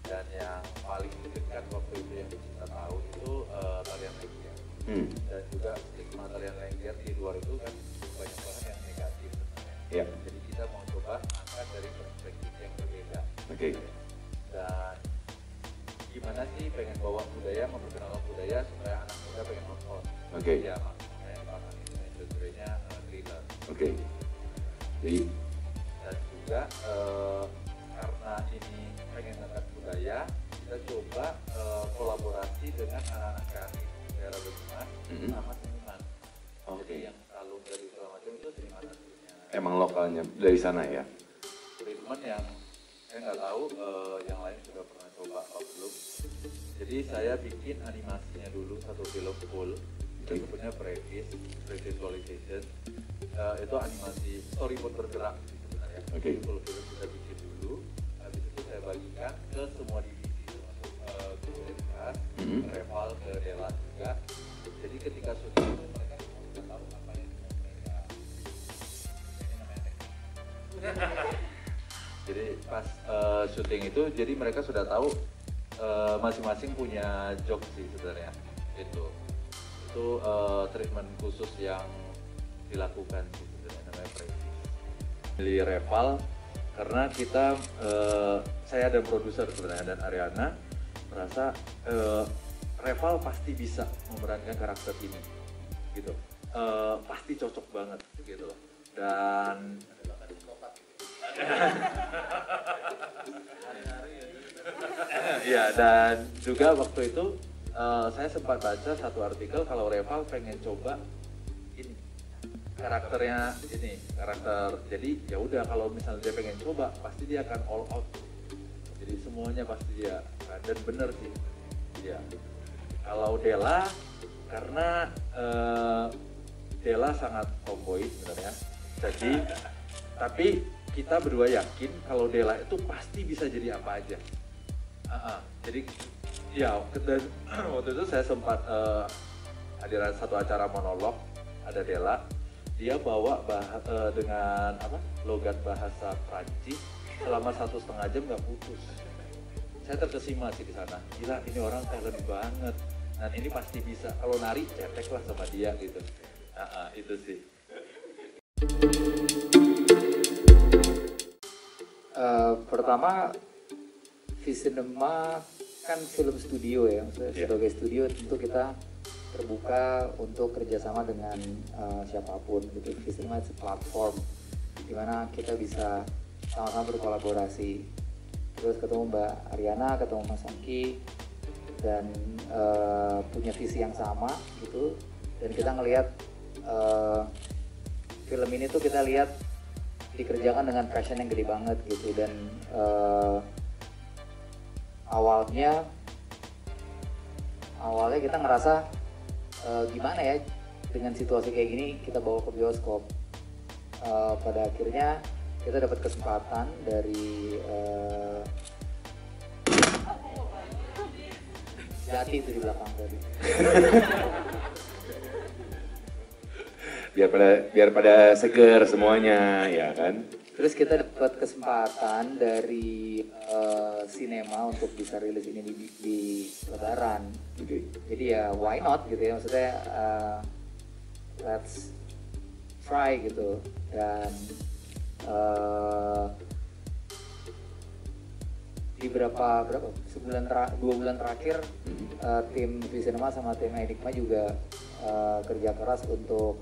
Dan yang paling dekat waktu itu yang kita tahu itu tarian lengger. Dan juga stigma tarian lengger di luar itu kan banyak banget yang negatif sebenarnya. Jadi kita mau coba angkat dari perspektif yang berbeda. Dan gimana sih pengen bawa budaya, memperkenalkan budaya supaya anak muda pengen nonton. Ya makanya bahkan itu genrenya thriller. Jadi dan juga karena ini pengen angkat budaya, kita coba kolaborasi dengan anak-anak kreatif daerah Banyumas sama seniman. Jadi yang kalung dari segala macam itu seniman aslinya. Emang lokalnya dari sana ya? Treatment yang saya nggak tahu yang lain sudah pernah coba atau belum. Jadi saya bikin animasinya dulu satu film full. Itu sebenarnya pre-visualization. Itu animasi storyboard bergerak sebenarnya. Jadi full film kita bikin dulu. Habis itu saya bagikan ke semua divisi termasuk ke Universitas, Reval, ke Dela juga. Jadi ketika syuting itu mereka sudah tahu apa yang mau mereka. Ini namanya jadi pas syuting itu, jadi mereka sudah tahu masing-masing punya job sih sebenarnya. Itu treatment khusus yang dilakukan sih sebenarnya, namanya practice. Di Reval karena kita saya dan produser sebenarnya dan Ariana merasa Reval pasti bisa memerankan karakter ini gitu, pasti cocok banget gitu loh. Dan ya, dan juga waktu itu saya sempat baca satu artikel kalau Reval pengen coba ini karakternya, ini karakter, jadi ya udah kalau misalnya dia pengen coba pasti dia akan all out, jadi semuanya pasti dia, dan bener sih ya. Kalau Dela karena Dela sangat tomboy sebenarnya, jadi tapi kita berdua yakin kalau Dela itu pasti bisa jadi apa aja. Jadi ya, dan waktu itu saya sempat hadiran satu acara monolog, ada Dela, dia bawa dengan logat bahasa Prancis selama 1,5 jam nggak putus. Saya terkesima sih di sana, gila ini orang talent banget, dan ini pasti bisa, kalau nari cetek lah sama dia gitu. Itu sih. Pertama, Visinema kan film studio ya, sebagai studio tentu kita terbuka untuk kerjasama dengan siapapun gitu. Visinema itu platform dimana kita bisa sama-sama berkolaborasi. Terus ketemu Mbak Ariana, ketemu Mas Angki, dan punya visi yang sama gitu. Dan kita ngelihat film ini tuh kita lihat dikerjakan dengan passion yang gede banget gitu. Dan awalnya kita ngerasa gimana ya dengan situasi kayak gini kita bawa ke bioskop. Pada akhirnya kita dapat kesempatan dari Jati itu di belakang tadi. biar pada seger semuanya ya kan. Terus kita dapat kesempatan dari sinema untuk bisa rilis ini di Lebaran. Jadi ya why not gitu ya, maksudnya let's try gitu. Dan di dua bulan terakhir tim Visinema sama tim Enigma juga kerja keras untuk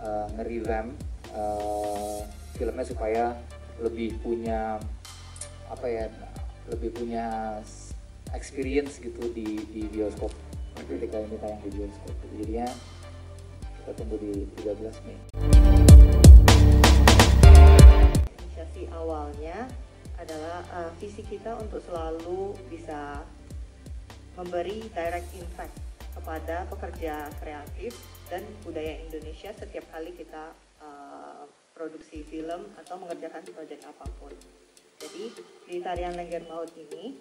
nge-revamp filmnya supaya lebih punya experience gitu di bioskop ketika ini tayang di bioskop. Jadinya kita tunggu di 13 Mei. Inisiasi awalnya adalah visi kita untuk selalu bisa memberi direct impact kepada pekerja kreatif dan budaya Indonesia setiap kali kita produksi film atau mengerjakan proyek apapun. Jadi di tarian Lengger Maut ini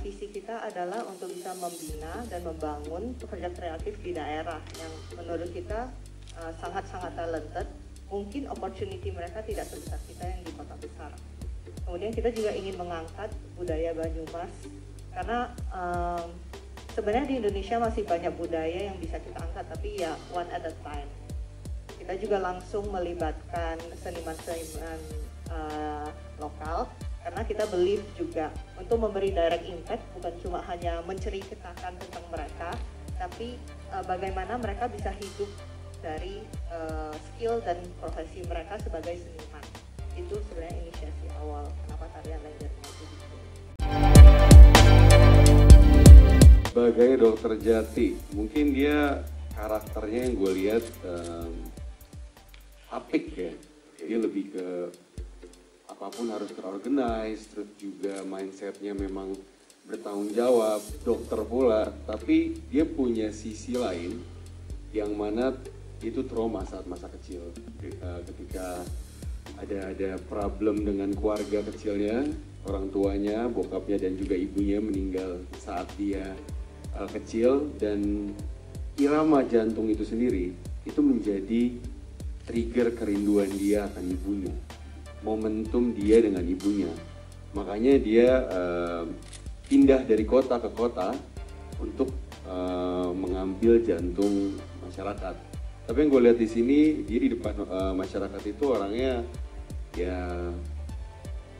visi kita adalah untuk bisa membina dan membangun pekerja kreatif di daerah yang menurut kita sangat-sangat talented. Mungkin opportunity mereka tidak sebesar kita yang di kota besar. Kemudian kita juga ingin mengangkat budaya Banyumas karena sebenarnya di Indonesia masih banyak budaya yang bisa kita angkat, tapi ya one at a time. Kita juga langsung melibatkan seniman-seniman lokal karena kita believe juga untuk memberi direct impact bukan cuma hanya menceritakan tentang mereka, tapi bagaimana mereka bisa hidup dari skill dan profesi mereka sebagai seniman. Itu sebenarnya inisiasi awal kenapa tarian Lengger Maut itu dibikin. Sebagai dokter Jati, mungkin dia karakternya yang gue lihat apik ya. Dia lebih ke apapun harus terorganize, terus juga mindsetnya memang bertanggung jawab, dokter pula. Tapi dia punya sisi lain yang mana itu trauma saat masa kecil. Ketika ada problem dengan keluarga kecilnya, orang tuanya, bokapnya dan juga ibunya meninggal saat dia kecil, dan irama jantung itu sendiri itu menjadi trigger kerinduan dia akan ibunya, momentum dia dengan ibunya. Makanya dia pindah dari kota ke kota untuk mengambil jantung masyarakat. Tapi yang gue lihat di sini, dia di depan masyarakat itu orangnya ya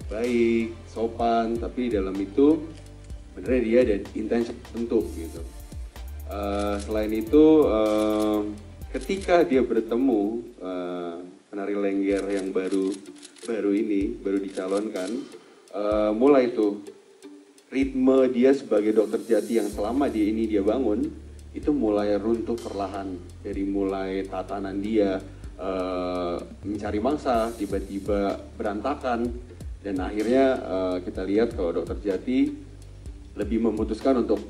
baik, sopan, tapi di dalam itu sebenarnya dia ada intensi tertentu gitu. Selain itu, ketika dia bertemu penari Lengger yang baru dicalonkan, mulai itu ritme dia sebagai dokter Jati yang selama dia bangun itu mulai runtuh perlahan. Dari mulai tatanan dia mencari mangsa tiba-tiba berantakan, dan akhirnya kita lihat kalau dokter Jati lebih memutuskan untuk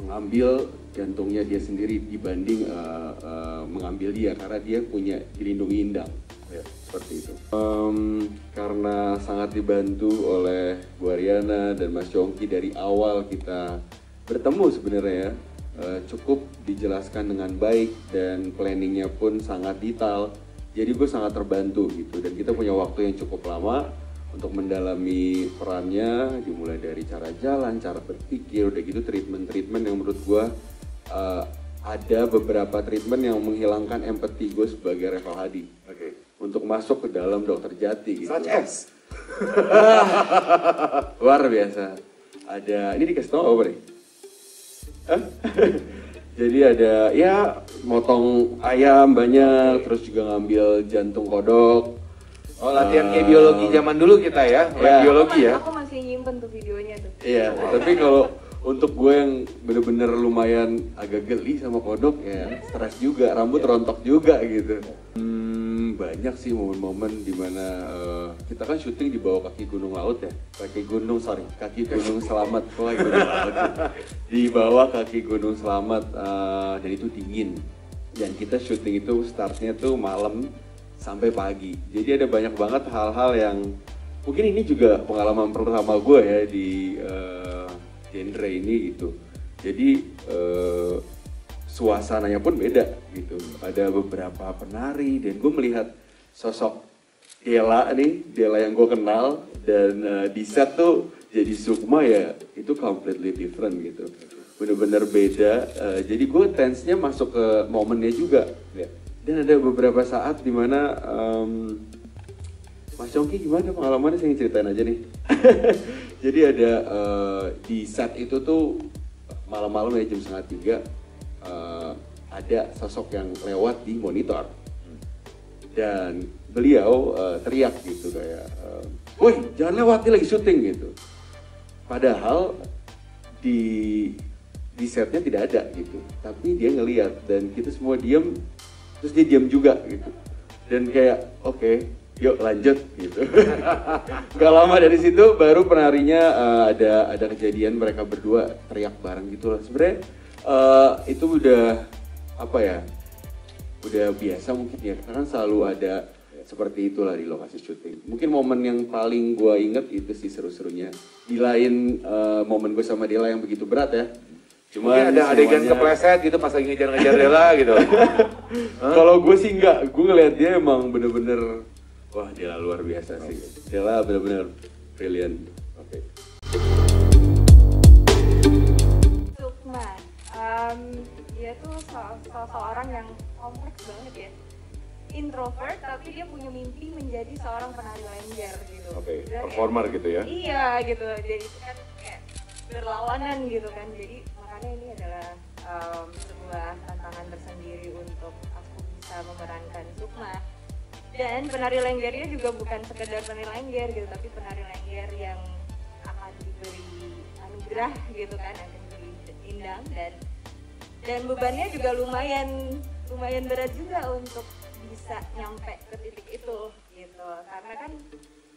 mengambil jantungnya dia sendiri dibanding mengambil dia, karena dia punya dilindungi indang ya, seperti itu. Karena sangat dibantu oleh Bu Ariana dan Mas Yongki dari awal kita bertemu sebenarnya ya, cukup dijelaskan dengan baik dan planningnya pun sangat detail. Jadi gue sangat terbantu gitu, dan kita punya waktu yang cukup lama untuk mendalami perannya, dimulai dari cara jalan, cara berpikir, udah gitu treatment yang menurut gue ada beberapa treatment yang menghilangkan empati gue sebagai Reval Hadi. Untuk masuk ke dalam dokter Jati gitu. Such as? Luar biasa. Ada, ini dikasih tau apa nih? Jadi ada ya motong ayam banyak, terus juga ngambil jantung kodok. Oh, latihan kayak biologi zaman dulu kita ya, biologi ya. Aku masih nyimpen tuh videonya tuh. Iya, tapi kalau untuk gue yang bener-bener lumayan agak geli sama kodok ya, stres juga, rambut rontok juga gitu. Banyak sih momen-momen dimana kita kan syuting di bawah kaki gunung laut ya, kaki gunung Selamat, gunung laut di bawah kaki gunung Selamat, dan itu dingin, dan kita syuting itu startnya tuh malam sampai pagi. Jadi ada banyak banget hal-hal yang mungkin ini juga pengalaman pertama gue ya di genre ini gitu. Jadi suasananya pun beda gitu. Ada beberapa penari dan gue melihat sosok Dela yang gue kenal, dan di set tuh jadi Sukma ya, itu completely different gitu. Bener-bener beda. Jadi gue tense-nya masuk ke momennya juga. Dan ada beberapa saat dimana Mas Yongki gimana pengalamannya, saya ceritain aja nih. Jadi ada di set itu tuh malam-malam ya jam 2:30 ada sosok yang lewat di monitor dan beliau teriak gitu kayak, "Woi, jangan lewat, dia lagi syuting," gitu. Padahal di setnya tidak ada gitu, tapi dia ngelihat dan kita semua diam, terus dia diam juga gitu, dan kayak oke, yuk lanjut gitu. Gak lama dari situ baru penarinya ada kejadian mereka berdua teriak bareng gitu lah. Sebenarnya itu udah apa ya, biasa mungkin ya, karena kan selalu ada seperti itulah di lokasi syuting. Mungkin momen yang paling gue inget itu sih seru-serunya. Di lain momen gue sama Dela yang begitu berat ya. Mungkin ada adegan kepleset gitu pas lagi ngejar-ngejar Dela gitu. Kalau gue sih enggak, gue ngeliat dia emang bener-bener, wah Dela luar biasa sih. Dela bener-bener brilliant. Oke. Sukma, dia tuh seorang yang kompleks banget ya. Introvert tapi dia punya mimpi menjadi seorang penari lengger gitu. Oke, Dan performer gitu ya. Iya gitu, jadi itu kan kayak berlawanan gitu kan. Jadi makanya ini adalah sebuah tantangan tersendiri untuk aku bisa memerankan Sukma. Dan penari lenggernya juga bukan sekedar penari lengger gitu, tapi penari lengger yang akan diberi anugerah gitu kan, akan diberi indang dan bebannya juga lumayan berat juga untuk bisa nyampe ke titik itu gitu, karena kan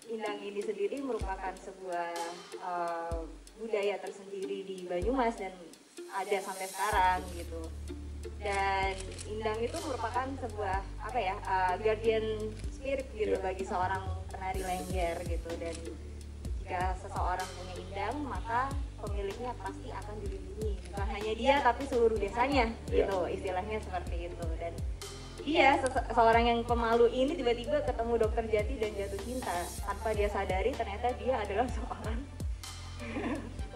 indang ini sendiri merupakan sebuah budaya tersendiri di Banyumas dan ada sampai sekarang gitu. Dan indang itu merupakan sebuah guardian spirit gitu bagi seorang penari lengger gitu. Dan jika seseorang punya indang, maka pemiliknya pasti akan dilindungi, bukan hanya dia tapi seluruh desanya gitu, istilahnya seperti itu. Dan iya, seorang yang pemalu ini tiba-tiba ketemu Dokter Jati dan jatuh cinta tanpa dia sadari ternyata dia adalah seorang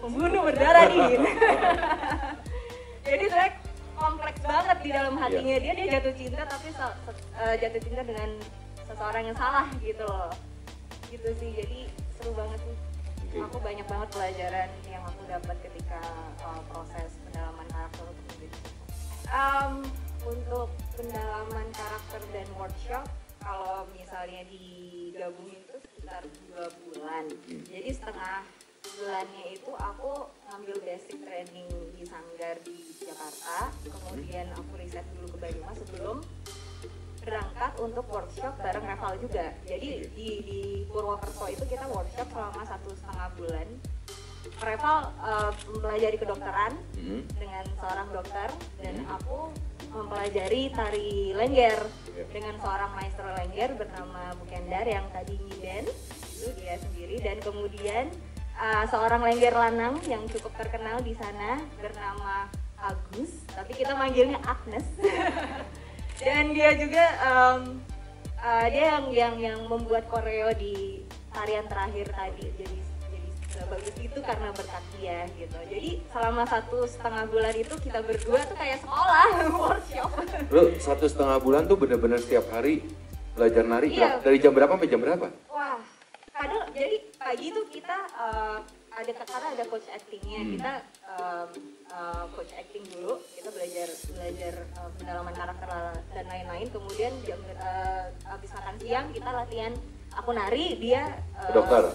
pembunuh berdarah dingin. Jadi saya kompleks banget di dalam hatinya dia jatuh cinta tapi jatuh cinta dengan seseorang yang salah gitu loh. Gitu sih, jadi seru banget sih. Aku banyak banget pelajaran yang aku dapat ketika proses pendalaman karakter untuk menjadi untuk pendalaman karakter dan workshop, kalau misalnya digabungin itu sekitar 2 bulan. Jadi setengah bulannya itu aku ngambil basic training di Sanggar di Jakarta, kemudian aku riset dulu ke Banyumas sebelum berangkat untuk workshop bareng Reval juga. Jadi di Purwokerto itu kita workshop selama 1,5 bulan. Reval mempelajari kedokteran dengan seorang dokter dan aku mempelajari tari lengger dengan seorang maestro lengger bernama Bukendar yang tadi nyiden, itu dia sendiri, dan kemudian seorang lengger lanang yang cukup terkenal di sana bernama Agus, tapi kita manggilnya Agnes. Dan dia juga dia yang membuat koreo di tarian terakhir tadi, jadi sebagus itu karena berkat dia gitu. Jadi selama 1,5 bulan itu kita berdua tuh kayak sekolah workshop. Lu 1,5 bulan tuh bener-bener setiap hari belajar nari. Iya. Dari jam berapa sampai jam berapa? Wah, kadang jadi pagi tuh kita karena ada coach actingnya, kita coach acting dulu, kita belajar pendalaman karakter dan lain-lain. Kemudian habis makan siang kita latihan, aku nari, dia Dokter,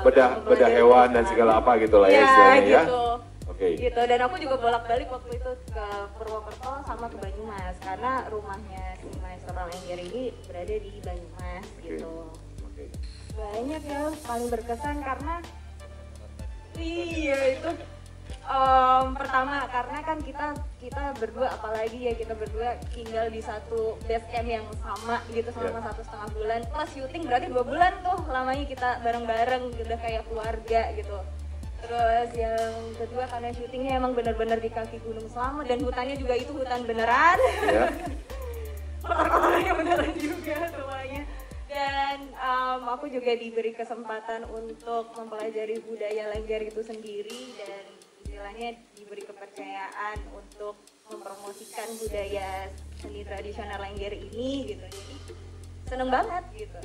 bedah hewan dan segala apa gitu lah ya istilahnya ya. Gitu. Oke. Gitu, dan aku juga bolak-balik waktu itu ke Purwokerto sama ke Banyumas karena rumahnya si Maestro Lengger ini berada di Banyumas gitu. Oke. Banyak ya, paling berkesan karena itu pertama karena kan kita berdua, apalagi ya kita berdua tinggal di satu base camp yang sama gitu selama 1,5 bulan plus syuting, berarti 2 bulan tuh lamanya kita bareng-bareng, udah kayak keluarga gitu. Terus yang kedua karena syutingnya emang bener-bener di kaki Gunung Slamet dan hutannya juga itu hutan beneran. Kotor-kotornya beneran juga semuanya. Dan aku juga diberi kesempatan untuk mempelajari budaya lengger itu sendiri dan istilahnya diberi kepercayaan untuk mempromosikan budaya seni tradisional lengger ini gitu. Jadi seneng banget gitu.